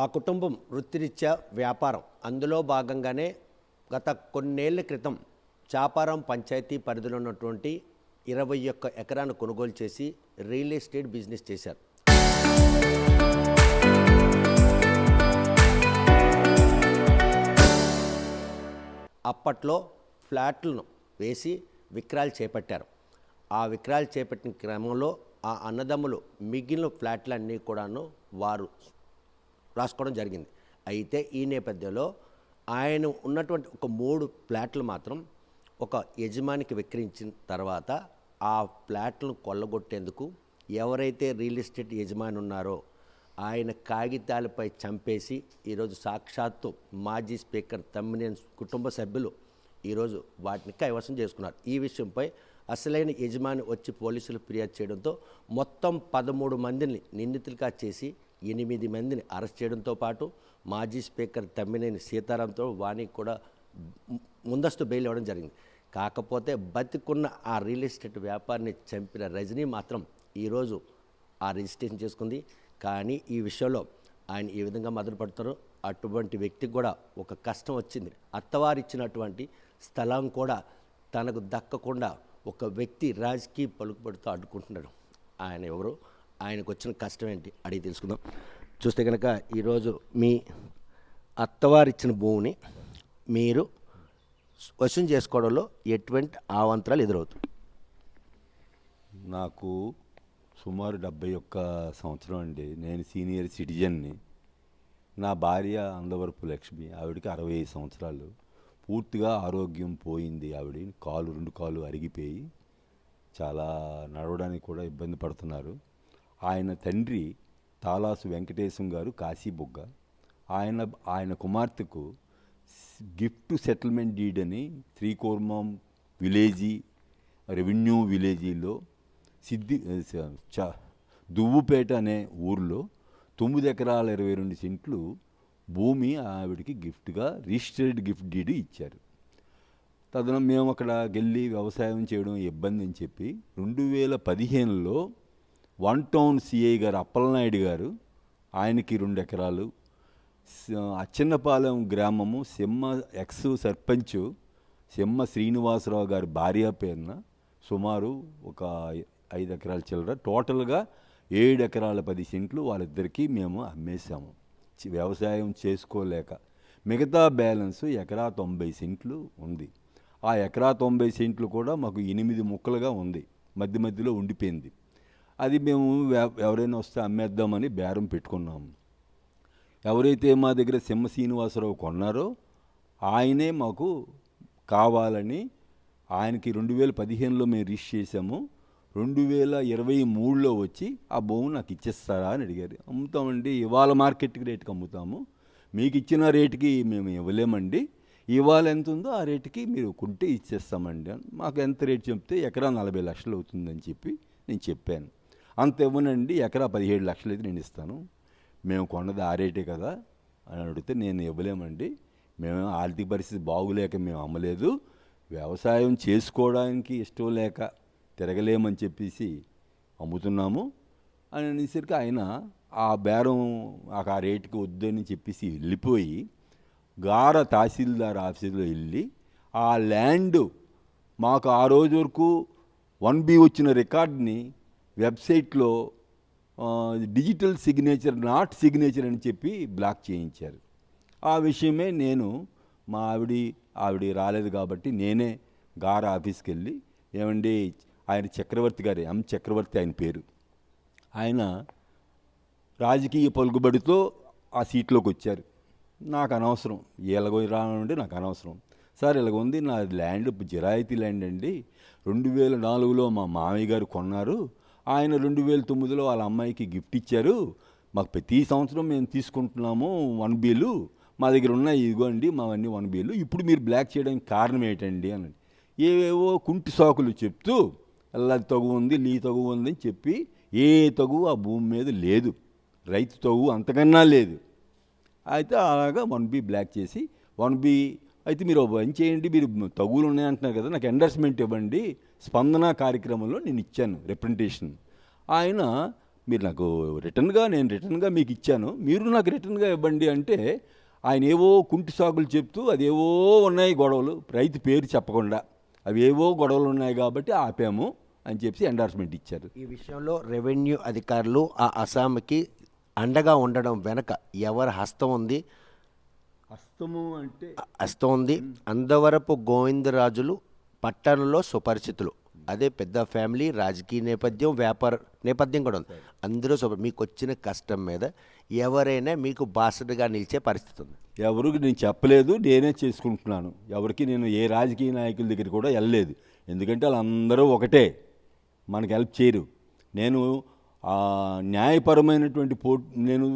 ఆ కుటుంబం వృత్తిరీత్యా వ్యాపారం, అందులో భాగంగానే గత కొన్నేళ్ల క్రితం చాపారం పంచాయతీ పరిధిలో ఉన్నటువంటి 21 ఎకరాను కొనుగోలు చేసి రియల్ ఎస్టేట్ బిజినెస్ చేశారు. అప్పట్లో ఫ్లాట్లను వేసి విక్రయాలు చేపట్టారు. ఆ విక్రయాలు చేపట్టిన క్రమంలో ఆ అన్నదమ్ములు మిగిలిన ఫ్లాట్లన్నీ కూడాను వారు రాసుకోవడం జరిగింది. అయితే ఈ నేపథ్యంలో ఆయన ఉన్నటువంటి ఒక 3 ఫ్లాట్లు మాత్రం ఒక యజమానికి విక్రయించిన తర్వాత ఆ ఫ్లాట్లను కొల్లగొట్టేందుకు ఎవరైతే రియల్ ఎస్టేట్ యజమాని ఉన్నారో ఆయన కాగితాలపై చంపేసి ఈరోజు సాక్షాత్తు మాజీ స్పీకర్ తమ్మినేని కుటుంబ సభ్యులు ఈరోజు వాటిని కైవసం చేసుకున్నారు. ఈ విషయంపై అసలైన యజమాని వచ్చి పోలీసులు ఫిర్యాదు చేయడంతో మొత్తం 13 మందిని నిందితులుగా చేసి 8 మందిని అరెస్ట్ చేయడంతో పాటు మాజీ స్పీకర్ తమ్మినేని సీతారాంతో వాణి కూడా ముందస్తు బెయిల్ ఇవ్వడం జరిగింది. కాకపోతే బతికున్న ఆ రియల్ ఎస్టేట్ వ్యాపారిని చంపిన రజనీ మాత్రం ఈరోజు ఆ రిజిస్ట్రేషన్ చేసుకుంది. కానీ ఈ విషయంలో ఆయన ఏ విధంగా మొదలుపడతారో అటువంటి వ్యక్తికి కూడా ఒక కష్టం వచ్చింది. అత్తవారిచ్చినటువంటి స్థలం కూడా తనకు దక్కకుండా ఒక వ్యక్తి రాజకీయ పలుకుబడితో అడ్డుకుంటున్నాడు. ఆయన ఎవరు, ఆయనకు వచ్చిన కష్టం ఏంటి అడిగి తెలుసుకుందాం. చూస్తే కనుక ఈరోజు మీ అత్తవారిచ్చిన భూమిని మీరు వసూలు చేసుకోవడంలో ఎటువంటి అవాంతరాలు ఎదురవుతాయి? నాకు సుమారు 71 సంవత్సరం అండి. నేను సీనియర్ సిటిజన్ని. నా భార్య అందవరపు లక్ష్మి, ఆవిడకి 65 సంవత్సరాలు. పూర్తిగా ఆరోగ్యం పోయింది. ఆవిడ 2 కాళ్ళు అరిగిపోయి చాలా నడవడానికి కూడా ఇబ్బంది పడుతున్నారు. ఆయన తండ్రి తాలాసు వెంకటేశం గారు కాశీబుగ్గ. ఆయన కుమార్తెకు గిఫ్ట్ సెటిల్మెంట్ డీడ్ అని శ్రీకోర్మం విలేజీ రెవెన్యూ విలేజీలో దువ్వుపేట అనే ఊర్లో 9 ఎకరాల 22 సెంట్లు భూమి ఆవిడికి గిఫ్ట్గా రిజిస్టర్డ్ గిఫ్ట్ డీడ్ ఇచ్చారు. తదనం మేము అక్కడ వెళ్ళి వ్యవసాయం చేయడం ఇబ్బంది అని చెప్పి 2015లో 1 టౌన్ సిఐ గారు అప్పలనాయుడు గారు ఆయనకి 2 ఎకరాలు, అచ్చన్నపాలెం గ్రామము సెమ్మ ఎక్స్ సర్పంచ్ సెమ్మ శ్రీనివాసరావు గారి భార్య పేరున సుమారు ఒక 5 ఎకరాల చిల్లర, టోటల్గా 7 ఎకరాల 10 సెంట్లు వాళ్ళిద్దరికీ మేము అమ్మేశాము వ్యవసాయం చేసుకోలేక. మిగతా బ్యాలెన్స్ 1.90 సెంట్లు ఉంది. ఆ 1.90 సెంట్లు కూడా మాకు 8 ముక్కలుగా ఉంది, మధ్య మధ్యలో ఉండిపోయింది. అది మేము ఎవరైనా వస్తే అమ్మేద్దామని బేరం పెట్టుకున్నాము. ఎవరైతే మా దగ్గర సెమ్మ శ్రీనివాసరావు కొన్నారో ఆయనే మాకు కావాలని ఆయనకి 2015లో మేము రిజిస్టర్ చేసాము. 2023లో వచ్చి ఆ భూమి నాకు ఇచ్చేస్తారా అని అడిగారు. అమ్ముతామండి, ఇవాళ మార్కెట్ రేటుకి అమ్ముతాము, మీకు ఇచ్చిన రేటుకి మేము ఇవ్వలేమండి, ఇవాళ ఎంత ఉందో ఆ రేటుకి మీరు కొంటే ఇచ్చేస్తామండి. మాకు ఎంత రేటు చెప్తే ఎకరా 40 లక్షలు అవుతుందని చెప్పి నేను చెప్పాను. అంత ఇవ్వనండి, ఎకరా 17 లక్షలు అయితే నేను ఇస్తాను, మేము కొన్నది ఆ రేటే కదా అని అడిగితే నేను ఇవ్వలేమండి, మేము ఆర్థిక పరిస్థితి బాగులేక మేము అమ్మలేదు, వ్యవసాయం చేసుకోవడానికి ఇష్టం లేక తిరగలేమని చెప్పేసి అమ్ముతున్నాము అని అనేసరికి ఆయన ఆ బేరం ఆ రేటుకి వద్దని చెప్పేసి వెళ్ళిపోయి గార తహసీల్దార్ ఆఫీసులో వెళ్ళి ఆ ల్యాండ్ మాకు ఆ రోజు వరకు 1B వచ్చిన రికార్డ్ని వెబ్సైట్లో డిజిటల్ సిగ్నేచర్ నాట్ సిగ్నేచర్ అని చెప్పి బ్లాక్ చేయించారు. ఆ విషయమే నేను మా ఆవిడ రాలేదు కాబట్టి నేనే గార ఆఫీస్కి వెళ్ళి, ఏమండి ఆయన చక్రవర్తి గారు, చక్రవర్తి ఆయన పేరు, ఆయన రాజకీయ పలుకుబడితో ఆ సీట్లోకి వచ్చారు. నాకు అనవసరం, ఎలాగో రానండి, నాకు అనవసరం. సార్ ఇలాగ ఉంది, నా ల్యాండ్ జిరాయితీ ల్యాండ్ అండి, 2004లో మా మామయ్య గారు కొన్నారు, ఆయన 2009లో వాళ్ళ అమ్మాయికి గిఫ్ట్ ఇచ్చారు, మాకు ప్రతి సంవత్సరం మేము తీసుకుంటున్నాము 1Bలు, మా దగ్గర ఉన్నాయి ఇదిగోండి మావన్నీ 1Bలు, ఇప్పుడు మీరు బ్లాక్ చేయడానికి కారణం ఏంటండి అని ఏవేవో కుంటి సాకులు చెప్తూ అలా తగు ఉంది, నీ తగు ఉందని చెప్పి ఏ తగు ఆ భూమి మీద లేదు, రైతు తగు అంతకన్నా లేదు. అయితే అలాగా 1B బ్లాక్ చేసి 1B అయితే మీరు పని చేయండి, మీరు తగులు ఉన్నాయంటున్నారు కదా, నాకు ఎండర్స్మెంట్ ఇవ్వండి, స్పందన కార్యక్రమంలో నేను ఇచ్చాను రిప్రజెంటేషన్. ఆయన మీరు నాకు రిటర్న్గా మీకు ఇచ్చాను, మీరు నాకు రిటర్న్గా ఇవ్వండి అంటే ఆయన ఏవో కుంటి సాకులు చెప్తూ అదేవో ఉన్నాయి గొడవలు, రైతు పేరు చెప్పకుండా అవి ఏవో గొడవలు ఉన్నాయి కాబట్టి ఆపాము అని చెప్పి ఎండార్స్మెంట్ ఇచ్చారు. ఈ విషయంలో రెవెన్యూ అధికారులు ఆ అస్సాంకి అండగా ఉండడం వెనక ఎవరి హస్తం ఉంది? హస్తము అంటే హస్తం ఉంది. అందవరపు గోవిందరాజులు పట్టణంలో సుపరిచితులు, అదే పెద్ద ఫ్యామిలీ, రాజకీయ నేపథ్యం, వ్యాపార నేపథ్యం కూడా ఉంది. అందరూ మీకు వచ్చిన కష్టం మీద ఎవరైనా మీకు బాసటగా నిలిచే పరిస్థితి ఉంది? ఎవరికి నేను చెప్పలేదు, నేనే చేసుకుంటున్నాను. ఎవరికి నేను ఏ రాజకీయ నాయకుల దగ్గర కూడా వెళ్ళలేదు. ఎందుకంటే వాళ్ళందరూ ఒకటే, మనకు హెల్ప్ చేయరు. నేను న్యాయపరమైనటువంటి నేను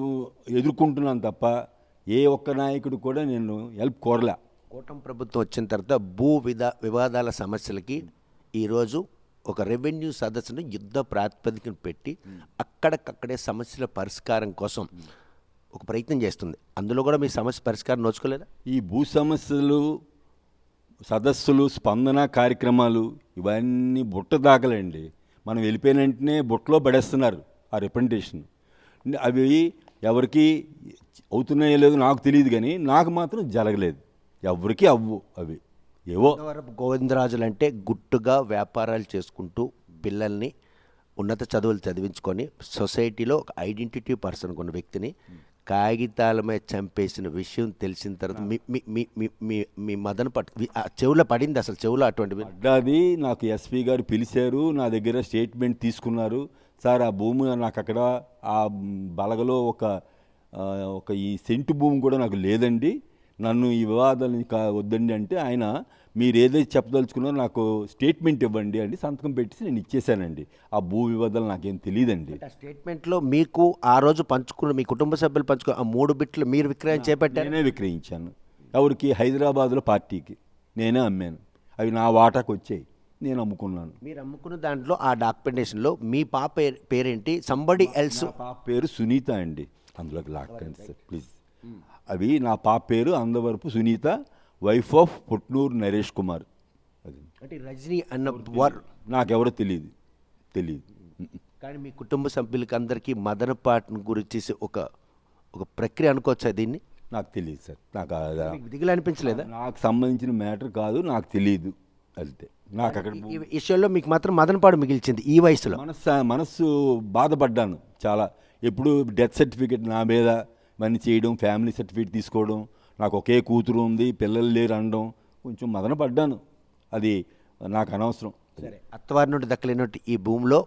ఎదుర్కొంటున్నాను తప్ప ఏ ఒక్క నాయకుడు కూడా నేను హెల్ప్ కోరలే. కూటమి ప్రభుత్వం వచ్చిన తర్వాత వివాదాల సమస్యలకి ఈరోజు ఒక రెవెన్యూ సదస్సును యుద్ధ ప్రాతిపదికన పెట్టి అక్కడికక్కడే సమస్యల పరిష్కారం కోసం ఒక ప్రయత్నం చేస్తుంది. అందులో కూడా మీ సమస్య పరిష్కారం నోచుకోలేదా? ఈ భూ సమస్యలు, సదస్సులు, స్పందన కార్యక్రమాలు ఇవన్నీ బుట్ట దాకలండి. మనం వెళ్ళిపోయిన వెంటనే బుట్టలో పడేస్తున్నారు ఆ రిప్రజెంటేషన్. అవి ఎవరికి అవుతున్నాయో లేదో నాకు తెలియదు, కానీ నాకు మాత్రం జరగలేదు. ఎవరికి అవ్వు అవి ఏవో. గోవిందరాజులు అంటే గుట్టుగా వ్యాపారాలు చేసుకుంటూ పిల్లల్ని ఉన్నత చదువులు చదివించుకొని సొసైటీలో ఒక ఐడెంటిటీ పర్సన్ కొన్న వ్యక్తిని కాగితాలమే చంపేసిన విషయం తెలిసిన తర్వాత మీ మదన చెవులో పడింది? అసలు చెవులో అటువంటి అది నాకు ఎస్పీ గారు పిలిచారు, నా దగ్గర స్టేట్మెంట్ తీసుకున్నారు. సార్ ఆ భూమి నాకు అక్కడ ఆ బలగలో ఒక ఈ సెంటు భూమి కూడా నాకు లేదండి, నన్ను ఈ వివాదాలని వద్దండి అంటే ఆయన మీరు ఏదైతే చెప్పదలుచుకున్నారో నాకు స్టేట్మెంట్ ఇవ్వండి అని సంతకం పెట్టి నేను ఇచ్చేసానండి. ఆ భూ వివాదాలు నాకేం తెలియదండి. ఆ స్టేట్మెంట్లో మీకు ఆ రోజు పంచుకున్న మీ కుటుంబ సభ్యులు పంచుకున్న ఆ 3 బిట్లు మీరు విక్రయం చేపట్టారు? నేనే విక్రయించాను. ఎవరికి? హైదరాబాద్లో పార్టీకి నేనే అమ్మాను. అవి నా వాటాకు వచ్చాయి, నేను అమ్ముకున్నాను. మీరు అమ్ముకున్న దాంట్లో ఆ డాక్యుమెంటేషన్లో మీ పాప పేరేంటి? సంబడి ఎల్స్ పాప పేరు సునీత అండి. అందులోకి లాక్కండి సార్ ప్లీజ్. అవి నా పాప పేరు అందవరపు సునీత, వైఫ్ ఆఫ్ పుట్నూరు నరేష్ కుమార్. అది అంటే రజనీ అన్న వారు నాకెవరో తెలియదు. కానీ మీ కుటుంబ సభ్యులకి అందరికీ మదనపాటను గురించి ఒక ప్రక్రియ అనుకోవచ్చా దీన్ని? నాకు తెలియదు సార్. నాకు దిగులు అనిపించలేదా? నాకు సంబంధించిన మ్యాటర్ కాదు, నాకు తెలియదు. అంతే. నాకు అక్కడ ఈ విషయంలో మీకు మాత్రం మదనపాడు మిగిల్చింది ఈ వయసులో. మనస్సు బాధపడ్డాను చాలా. ఎప్పుడు డెత్ సర్టిఫికేట్ నా మీద ఇవన్నీ చేయడం, ఫ్యామిలీ సర్టిఫికేట్ తీసుకోవడం, నాకు ఒకే కూతురు ఉంది, పిల్లలు లేరు అనడం, కొంచెం మదన పడ్డాను. అది నాకు అనవసరం. సరే, అత్తవారి నుండి దక్కలేనట్టు ఈ భూమిలో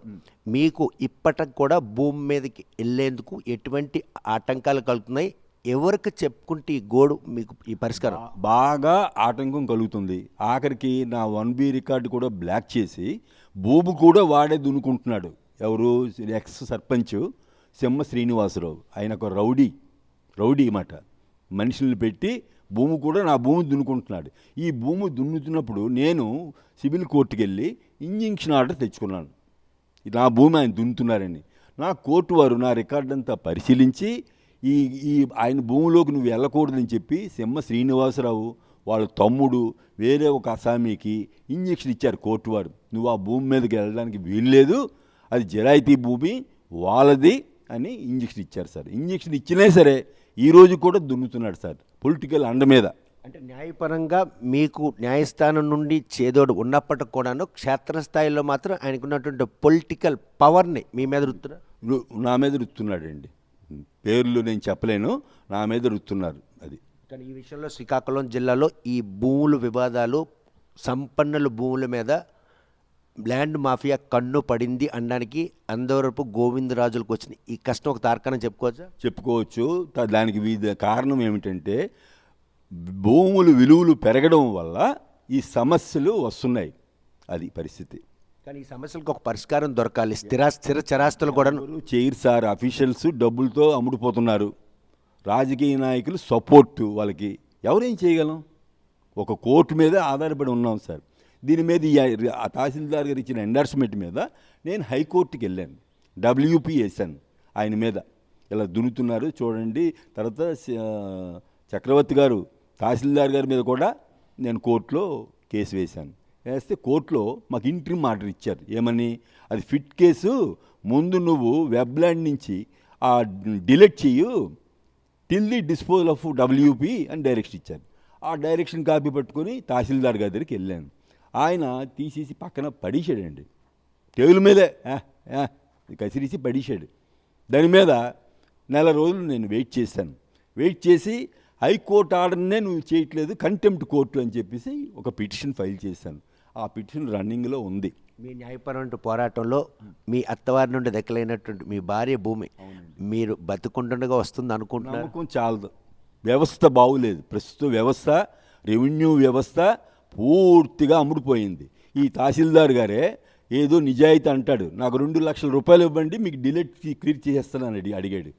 మీకు ఇప్పటికి కూడా భూమి మీదకి వెళ్ళేందుకు ఎటువంటి ఆటంకాలు కలుగుతున్నాయి? ఎవరికి చెప్పుకుంటే ఈ గోడు మీకు ఈ పరిష్కారం? బాగా ఆటంకం కలుగుతుంది. ఆఖరికి నా 1B రికార్డు కూడా బ్లాక్ చేసి భూమి కూడా వాడే దున్నుకుంటున్నాడు. ఎవరు? ఎక్స్ సర్పంచ్ సెమ్మ శ్రీనివాసరావు. ఆయన ఒక రౌడీ మాట. మనుషుల్ని పెట్టి భూమి కూడా నా భూమి దున్నుకుంటున్నాడు. ఈ భూమి దున్నుతున్నప్పుడు నేను సివిల్ కోర్టుకు వెళ్ళి ఇంజంక్షన్ ఆర్డర్ తెచ్చుకున్నాను, నా భూమి ఆయన దున్నుతున్నారని. నా కోర్టు వారు నా రికార్డు అంతా పరిశీలించి ఈ ఆయన భూమిలోకి నువ్వు వెళ్ళకూడదని చెప్పి సెమ్మ శ్రీనివాసరావు వాళ్ళ తమ్ముడు వేరే ఒక అసామీకి ఇంజక్షన్ ఇచ్చారు కోర్టు వారు. నువ్వు ఆ భూమి మీదకి వెళ్ళడానికి వీల్లేదు, అది జరాయితీ భూమి వాళ్ళది అని ఇంజక్షన్ ఇచ్చారు సార్. ఇంజక్షన్ ఇచ్చినా సరే ఈరోజు కూడా దున్నుతున్నాడు సార్, పొలిటికల్ అండ మీద. అంటే న్యాయపరంగా మీకు న్యాయస్థానం నుండి చేదోడు ఉన్నప్పటికి కూడాను క్షేత్రస్థాయిలో మాత్రం ఆయనకున్నటువంటి పొలిటికల్ పవర్ని మీ మీద నా మీద రుతున్నాడండి. పేర్లు నేను చెప్పలేను, నా మీద రుతున్నారు. అది. కానీ ఈ విషయంలో శ్రీకాకుళం జిల్లాలో ఈ భూముల వివాదాలు, సంపన్నుల భూముల మీద ల్యాండ్ మాఫియా కన్ను పడింది అనడానికి అందవరపు గోవిందరాజులకు వచ్చిన ఈ కష్టం ఒక తార్కాణం చెప్పుకోవచ్చు. దానికి కారణం ఏమిటంటే భూములు విలువలు పెరగడం వల్ల ఈ సమస్యలు వస్తున్నాయి. అది పరిస్థితి. కానీ ఈ సమస్యలకు ఒక పరిష్కారం దొరకాలి. స్థిర చరాస్తులు కూడా చేయరు సార్. అఫీషియల్స్ డబ్బులతో అమ్ముడుపోతున్నారు. రాజకీయ నాయకులు సపోర్టు వాళ్ళకి. ఎవరేం చేయగలం? ఒక కోర్టు మీద ఆధారపడి ఉన్నాం సార్. దీని మీద ఆ తహసీల్దార్ గారు ఇచ్చిన ఎండార్స్మెంట్ మీద నేను హైకోర్టుకి వెళ్ళాను, WP వేసాను ఆయన మీద. ఇలా దున్నుతున్నారు చూడండి. తర్వాత చక్రవర్తి గారు తహసీల్దార్ గారి మీద కూడా నేను కోర్టులో కేసు వేశాను. వేస్తే కోర్టులో మాకు ఇంట్రీమ్ ఆర్డర్ ఇచ్చారు. ఏమని? అది ఫిట్ కేసు, ముందు నువ్వు వెబ్లాండ్ నుంచి ఆ డిలీట్ చెయ్యు till the disposal of WP అని డైరెక్షన్ ఇచ్చారు. ఆ డైరెక్షన్ కాపీ పట్టుకొని తహసీల్దార్ గారి దగ్గరికి వెళ్ళాను. ఆయన తీసేసి పక్కన పడేసాడండి, టేబుల్ మీదే కసిరిసి పడేసాడు. దాని మీద నెల రోజులు నేను వెయిట్ చేశాను. వెయిట్ చేసి హైకోర్టు ఆర్డర్నే నువ్వు చేయట్లేదు, కంటెంప్ట్ కోర్టు అని చెప్పేసి ఒక పిటిషన్ ఫైల్ చేశాను. ఆ పిటిషన్ రన్నింగ్లో ఉంది. మీ న్యాయపరమైన పోరాటంలో మీ అత్తవారి నుండి దక్కలేనటువంటి మీ భార్య భూమి మీరు బతుకుండగా వస్తుంది అనుకుంటున్నారు? నమ్మకం చాలదు. వ్యవస్థ బాగులేదు. ప్రస్తుత వ్యవస్థ, రెవెన్యూ వ్యవస్థ పూర్తిగా అమ్ముడుపోయింది. ఈ తహసీల్దార్ గారే ఏదో నిజాయితీ అంటాడు, నాకు 2 లక్షల రూపాయలు ఇవ్వండి మీకు డిలీట్ క్లియర్ చేసేస్తానని అడిగాడు.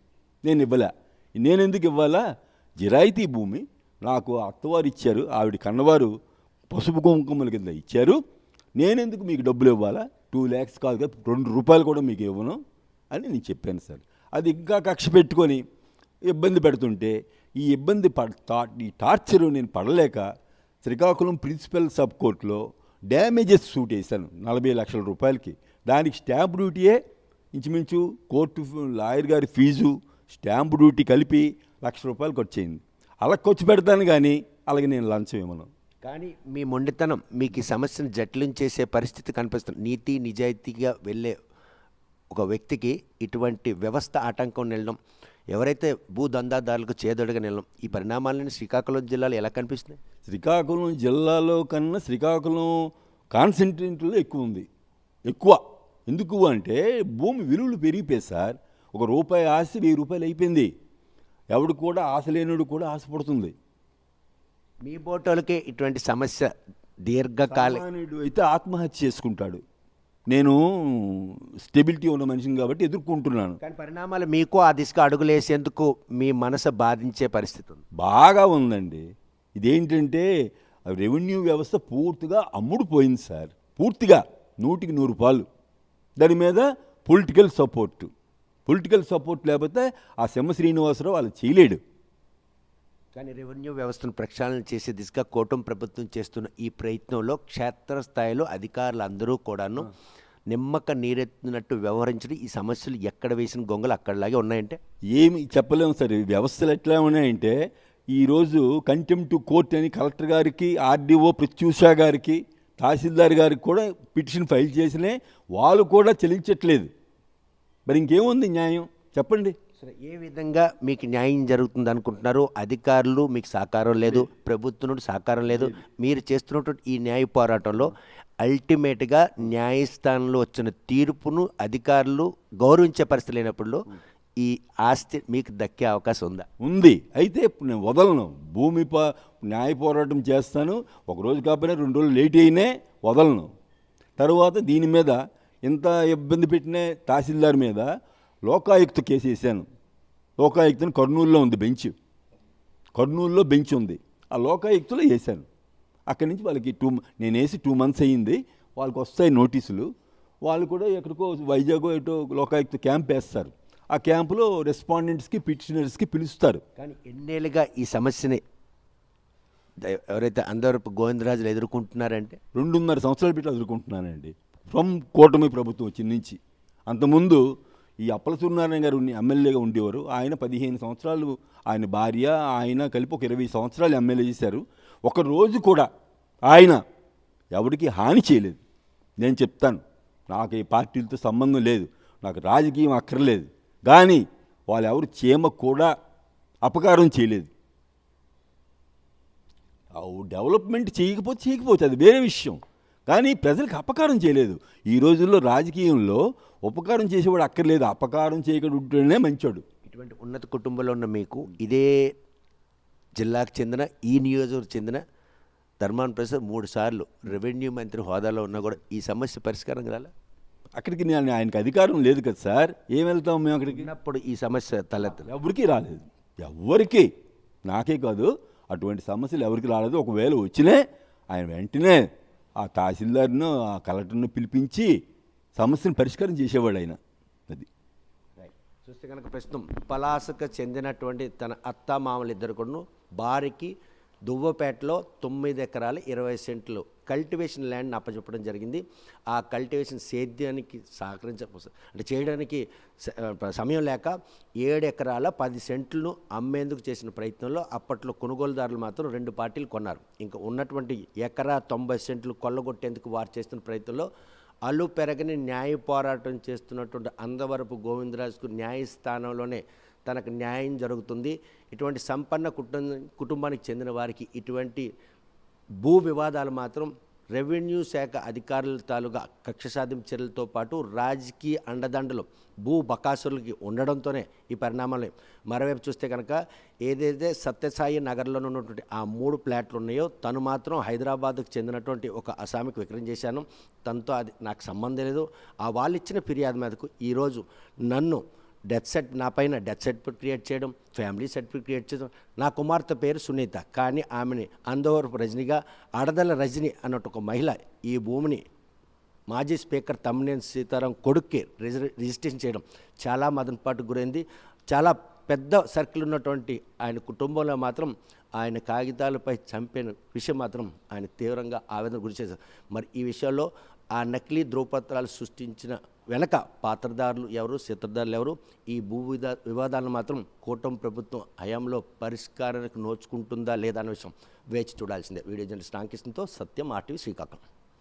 నేను ఇవ్వలే. నేను ఎందుకు ఇవ్వాలా? జిరాయితీ భూమి నాకు అత్తవారు ఇచ్చారు, ఆవిడ కన్నవారు పసుపు కుంకుమల కింద ఇచ్చారు. నేనెందుకు మీకు డబ్బులు ఇవ్వాలా? 2 lakhs కాదు కదా, 2 రూపాయలు కూడా మీకు ఇవ్వను అని నేను చెప్పాను సార్. అది ఇంకా కక్ష పెట్టుకొని ఇబ్బంది పెడుతుంటే ఈ ఈ టార్చరు నేను పడలేక శ్రీకాకుళం ప్రిన్సిపల్ సబ్ కోర్టులో డ్యామేజెస్ సూట్ వేశాను 40 లక్షల రూపాయలకి. దానికి స్టాంప్ డ్యూటీయే ఇంచుమించు కోర్టు లాయర్ గారి ఫీజు స్టాంప్ డ్యూటీ కలిపి 1 లక్ష రూపాయలు ఖర్చు అయింది. అలా ఖర్చు పెడతాను కానీ అలాగే నేను లంచం ఇవ్వను. కానీ మీ మొండితనం మీకు ఈ సమస్యను జటిలం చేసే పరిస్థితి కనిపిస్తుంది. నీతి నిజాయితీగా వెళ్ళే ఒక వ్యక్తికి ఇటువంటి వ్యవస్థ ఆటంకం నిలడం, ఎవరైతే భూదందాదారులకు చేదొడగా నిలడం, ఈ పరిణామాలను శ్రీకాకుళం జిల్లాలో ఎలా కనిపిస్తున్నాయి? శ్రీకాకుళం జిల్లాలో కన్నా శ్రీకాకుళం కాన్సెంట్రేట్లో ఎక్కువ ఉంది. ఎక్కువ ఎందుకు అంటే భూమి విలువలు పెరిగిపోయి సార్. ₹1 ఆశ ₹1000 అయిపోయింది. ఎవడు కూడా ఆశ లేనుడు కూడా ఆశపడుతుంది. మీ బోటోలకే ఇటువంటి సమస్య దీర్ఘకాలం అయితే ఆత్మహత్య చేసుకుంటాడు. నేను స్టెబిలిటీ ఉన్న మనిషిని కాబట్టి ఎదుర్కొంటున్నాను. కానీ పరిణామాలు మీకు ఆ దిశగా అడుగులేసేందుకు మీ మనసు బాధించే పరిస్థితి ఉంది. బాగా ఉందండి. ఇదేంటంటే రెవెన్యూ వ్యవస్థ పూర్తిగా అమ్ముడుపోయింది సార్. పూర్తిగా 100కి 100 పాలు. దాని మీద పొలిటికల్ సపోర్ట్ లేకపోతే ఆ సెమ్మ శ్రీనివాసరావు వాళ్ళు చేయలేడు. కానీ రెవెన్యూ వ్యవస్థను ప్రక్షాళన చేసే దిశగా కూటమి ప్రభుత్వం చేస్తున్న ఈ ప్రయత్నంలో క్షేత్రస్థాయిలో అధికారులు అందరూ కూడాను నిమ్మక నీరెత్తినట్టు వ్యవహరించడం, ఈ సమస్యలు ఎక్కడ వేసిన గొంగలు అక్కడలాగే ఉన్నాయంటే ఏమి చెప్పలేము సార్. ఈ వ్యవస్థలు ఎట్లా ఉన్నాయంటే ఈరోజు కంటెంప్ట్ కోర్ట్ అని కలెక్టర్ గారికి, ఆర్డీఓ ప్రత్యూష గారికి, తహసీల్దార్ గారికి కూడా పిటిషన్ ఫైల్ చేసినే వాళ్ళు కూడా చెల్లించట్లేదు. మరి ఇంకేముంది న్యాయం చెప్పండి? సరే, ఏ విధంగా మీకు న్యాయం జరుగుతుంది అనుకుంటున్నారు? అధికారులు మీకు సహకారం లేదు, ప్రభుత్వం నుండి సహకారం లేదు. మీరు చేస్తున్నటువంటి ఈ న్యాయ పోరాటంలో అల్టిమేట్గా న్యాయస్థానంలో వచ్చిన తీర్పును అధికారులు గౌరవించే పరిస్థితి లేనప్పుడు ఈ ఆస్తి మీకు దక్కే అవకాశం ఉందా? ఉంది. అయితే నేను వదలను. న్యాయ పోరాటం చేస్తాను. ఒకరోజు కాకపోయినా 2 రోజులు లేట్ అయినే వదలను. తర్వాత దీని మీద ఎంత ఇబ్బంది పెట్టినా తహసీల్దార్ మీద లోకాయుక్త కేసు వేసాను. లోకాయుక్తను కర్నూలులో ఉంది బెంచ్. కర్నూలులో బెంచ్ ఉంది. ఆ లోకాయుక్తలో వేసాను. అక్కడి నుంచి వాళ్ళకి నేను వేసి 2 months అయ్యింది. వాళ్ళకి వస్తాయి నోటీసులు. వాళ్ళు కూడా ఎక్కడికో వైజాగో ఎటో లోకాయుక్త క్యాంప్ వేస్తారు. ఆ క్యాంపులో రెస్పాండెంట్స్కి, పిటిషనర్స్కి పిలుస్తారు. కానీ ఎన్నేళ్ళుగా ఈ సమస్యని ఎవరైతే అందరూ గోవిందరాజులు ఎదుర్కొంటున్నారంటే 2.5 సంవత్సరాలు పెట్టి ఎదుర్కొంటున్నానండి. ఫ్రమ్ కూటమి ప్రభుత్వం వచ్చిన నుంచి. అంతకుముందు ఈ అప్పల సూర్యనారాయణ గారు ఎమ్మెల్యేగా ఉండేవారు. ఆయన 15 సంవత్సరాలు, ఆయన భార్య ఆయన కలిపి ఒక 20 సంవత్సరాలు ఎమ్మెల్యే చేశారు. ఒకరోజు కూడా ఆయన ఎవరికి హాని చేయలేదు. నేను చెప్తాను, నాకు ఈ పార్టీలతో సంబంధం లేదు, నాకు రాజకీయం అక్కర్లేదు. కానీ వాళ్ళు ఎవరు చీమ కూడా అపకారం చేయలేదు. డెవలప్మెంట్ చేయకపోతే అది వేరే విషయం. కానీ ప్రజలకు అపకారం చేయలేదు. ఈ రోజుల్లో రాజకీయంలో ఉపకారం చేసేవాడు అక్కర్లేదు, అపకారం చేయకుండానే మంచోడు. ఇటువంటి ఉన్నత కుటుంబంలో ఉన్న మీకు ఇదే జిల్లాకు చెందిన, ఈ నియోజకవర్గం చెందిన ధర్మాన ప్రసాద్ 3 సార్లు రెవెన్యూ మంత్రి హోదాలో ఉన్నా కూడా ఈ సమస్య పరిష్కారం కాలే. అక్కడికి నేను ఆయనకు అధికారం లేదు కదా సార్. ఏం వెళ్తాం మేము అక్కడికి? ఉన్నప్పుడు ఈ సమస్య తలెత్తలేదు. ఎవరికి రాలేదు. ఎవరికి, నాకే కాదు, అటువంటి సమస్యలు ఎవరికి రాలేదు. ఒకవేళ వచ్చినే ఆయన వెంటనే ఆ తహసీల్దార్ను, ఆ కలెక్టర్ను పిలిపించి సమస్యను పరిష్కారం చేసేవాడు ఆయన. అది చూస్తే కనుక ప్రస్తుతం పలాసకు చెందినటువంటి తన అత్త మామలు ఇద్దరు కూడా భార్యకి దువ్వపేటలో 9 ఎకరాలు 20 సెంట్లు కల్టివేషన్ ల్యాండ్ని అప్పచెప్పడం జరిగింది. ఆ కల్టివేషన్ సేద్యానికి అంటే చేయడానికి సమయం లేక 7 ఎకరాల 10 సెంట్లను అమ్మేందుకు చేసిన ప్రయత్నంలో అప్పట్లో కొనుగోలుదారులు మాత్రం 2 పార్టీలు కొన్నారు. ఇంకా ఉన్నటువంటి ఎకరా 90 సెంట్లు కొల్లగొట్టేందుకు వారు చేస్తున్న ప్రయత్నంలో అల్లు పెరగని న్యాయ పోరాటం చేస్తున్నటువంటి అందవరపు గోవిందరాజుకు న్యాయస్థానంలోనే తనకు న్యాయం జరుగుతుంది. ఇటువంటి సంపన్న కుటుంబానికి చెందిన వారికి ఇటువంటి భూ వివాదాలు మాత్రం రెవెన్యూ శాఖ అధికారుల తాలూగా కక్ష సాధింపు చర్యలతో పాటు రాజకీయ అండదండలు భూ బకాసులకి ఉండడంతోనే ఈ పరిణామాలు. మరోవైపు చూస్తే కనుక ఏదైతే సత్యసాయి నగర్లో ఉన్నటువంటి ఆ 3 ఫ్లాట్లు ఉన్నాయో తను మాత్రం హైదరాబాద్కు చెందినటువంటి ఒక అసామికి విక్రయం చేశాను, తనతో అది నాకు సంబంధం లేదు. ఆ వాళ్ళు ఇచ్చిన ఫిర్యాదు మీదకు ఈరోజు నన్ను నా పైన డెత్ సర్టిఫికేట్ క్రియేట్ చేయడం, ఫ్యామిలీ సర్టిఫికేట్ క్రియేట్ చేయడం. నా కుమార్తె పేరు సునీత, కానీ ఆమెని అందవరపు రజనిగా అడదల రజని అన్నట్టు ఒక మహిళ ఈ భూమిని మాజీ స్పీకర్ తమ్మినేని సీతారాం కొడుక్కి రిజిస్ట్రేషన్ చేయడం చాలా మదనపాటుకు గురైంది. చాలా పెద్ద సర్కిల్ ఉన్నటువంటి ఆయన కుటుంబంలో మాత్రం ఆయన కాగితాలపై చంపిన విషయం మాత్రం ఆయన తీవ్రంగా ఆవేదన గురి చేశారు. మరి ఈ విషయంలో ఆ నకిలీ ధ్రువపత్రాలు సృష్టించిన వెనక పాత్రదారులు ఎవరు, సూత్రధారులు ఎవరు, ఈ భూ వివాదాలను మాత్రం కూటమి ప్రభుత్వం హయాంలో పరిష్కారానికి నోచుకుంటుందా లేదా అనే విషయం వేచి చూడాల్సిందే. వీడియో జర్నలిస్ట్ రామకృష్ణతో సత్యం, RTV శ్రీకాకుళం.